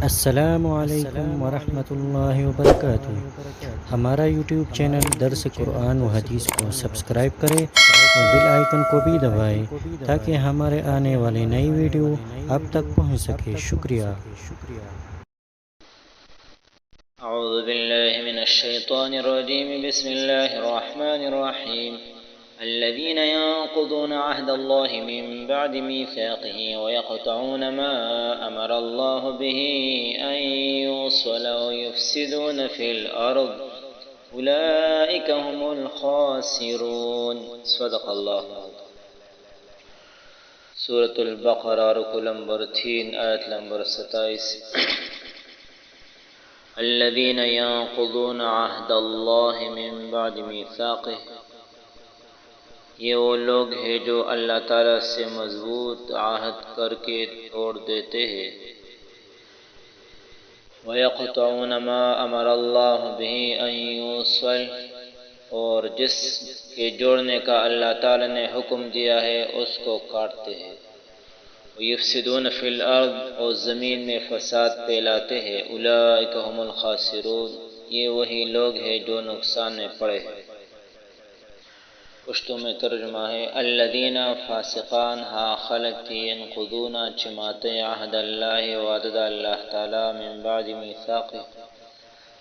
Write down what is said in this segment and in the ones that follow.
السلام علیکم ورحمۃ اللہ وبرکاتہ۔ ہمارا یوٹیوب چینل درس قرآن و حدیث کو سبسکرائب کریں اور بیل آئیکن کو بھی دبائیں تاکہ ہمارے آنے والی نئی ویڈیو آپ تک پہنچ سکے۔ شکریہ۔ اعوذ باللہ من الشیطان الرجیم، بسم اللہ الرحمن الرحیم۔ الذين ينقضون عهد الله من بعد ميثاقه ويقطعون ما أمر الله به أن يوصل ويفسدون في الأرض أولئك هم الخاسرون۔ صدق الله۔ سورة البقرہ رکو نمبر 3 آیت نمبر 27۔ الذين ينقضون عهد الله من بعد ميثاقه، یہ وہ لوگ ہیں جو اللہ تعالیٰ سے مضبوط عہد کر کے توڑ دیتے ہیں۔ وَيَقْطَعُونَ مَا أَمَرَ اللَّهُ بِهِ أَن يُوصَلَ، اور جس کے جوڑنے کا اللہ تعالیٰ نے حکم دیا ہے اس کو کاٹتے ہیں۔ وَيُفْسِدُونَ فِي الْأَرْضِ، اور زمین میں فساد پھیلاتے ہیں۔ أُولَئِكَ هُمُ الْخَاسِرُونَ، یہ وہی لوگ ہیں جو نقصان میں پڑے ہیں۔ پشتو میں ترجمہ ہے، الذین فاسقان ہا خلق تی ینقضون چماتے عہد اللہ وعدد اللہ تعالی من بعد میثاقہ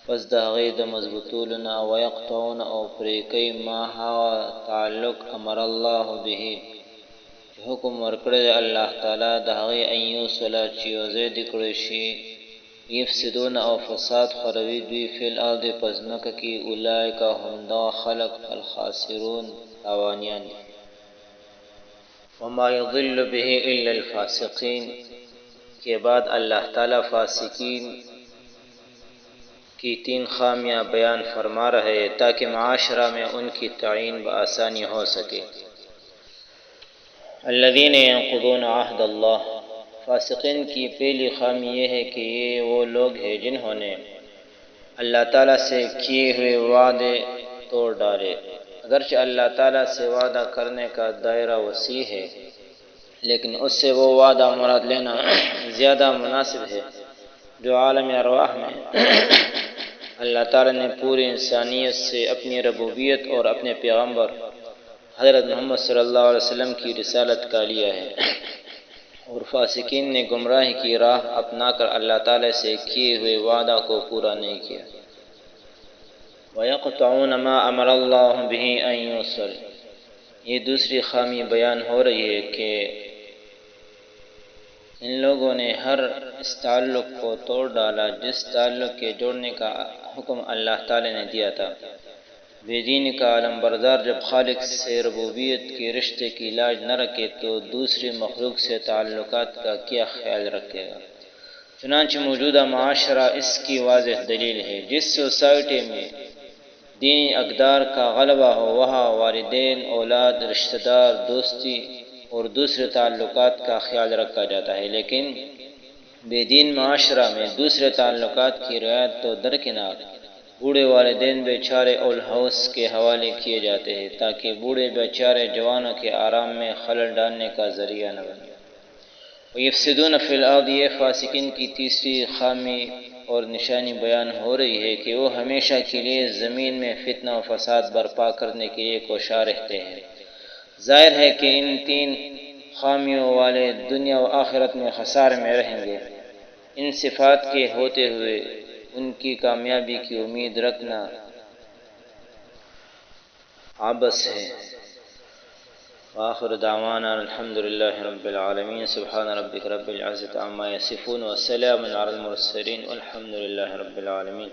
پس دا غید مضبطولنا ویقطعون او پریکی ما ہا تعلق امر اللہ به حکم ورکڑے اللہ تعالی دا غی ان یوصلا چیوزے دکڑشی یفسدون او فساد خروی دوی فی الارض پزمک کی اولئک ہم دا خلق الخاسرون تاوانیان۔ وما یضل به الا الفاسقین کے بعد اللہ تعالی فاسقین کی 3 خامیاں بیان فرما رہے ہیں تاکہ معاشرہ میں ان کی تعین بآسانی ہو سکے۔ الذین ینقضون عہد اللہ، فاسقین کی پہلی خامی یہ ہے کہ یہ وہ لوگ ہیں جنہوں نے اللہ تعالیٰ سے کیے ہوئے وعدے توڑ ڈالے۔ اگرچہ اللہ تعالیٰ سے وعدہ کرنے کا دائرہ وسیع ہے لیکن اس سے وہ وعدہ مراد لینا زیادہ مناسب ہے جو عالم ارواح میں اللہ تعالیٰ نے پوری انسانیت سے اپنی ربوبیت اور اپنے پیغمبر حضرت محمد صلی اللہ علیہ وسلم کی رسالت کا لیا ہے، اور فاسقین نے گمراہی کی راہ اپنا کر اللہ تعالیٰ سے کیے ہوئے وعدہ کو پورا نہیں کیا۔ وَيَقْطَعُونَ مَا أَمَرَ اللَّهُ بِهِ أَن يُوصَلَ، یہ دوسری خامی بیان ہو رہی ہے کہ ان لوگوں نے ہر اس تعلق کو توڑ ڈالا جس تعلق کے جوڑنے کا حکم اللہ تعالی نے دیا تھا۔ بے دین کا عالم بردار جب خالق سے ربوبیت کے رشتے کی لاج نہ رکھے تو دوسری مخلوق سے تعلقات کا کیا خیال رکھے گا؟ چنانچہ موجودہ معاشرہ اس کی واضح دلیل ہے۔ جس سوسائٹی میں دینی اقدار کا غلبہ ہو وہاں والدین، اولاد، رشتہ دار، دوستی اور دوسرے تعلقات کا خیال رکھا جاتا ہے، لیکن بے دین معاشرہ میں دوسرے تعلقات کی رعایت تو درکنار، بوڑھے والدین بیچارے اول ہاؤس کے حوالے کیے جاتے ہیں تاکہ بوڑھے بیچارے جوانوں کے آرام میں خلل ڈالنے کا ذریعہ نہ بنے۔ وَيَفْسِدُونَ فِي الْأَرْضِ، یہ فاسقین کی تیسری خامی اور نشانی بیان ہو رہی ہے کہ وہ ہمیشہ کے لیے زمین میں فتنہ و فساد برپا کرنے کے لیے کوشاں رہتے ہیں۔ ظاہر ہے کہ ان 3 خامیوں والے دنیا و آخرت میں خسارے میں رہیں گے۔ ان صفات کے ہوتے ہوئے ان کی کامیابی کی امید رکھنا عبث ہے۔ وآخر دعوانا الحمد للہ رب العالمین۔ سبحان ربک رب العزت عما یصفون وسلام علی المرسلین والحمد للہ رب العالمین۔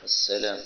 السلام۔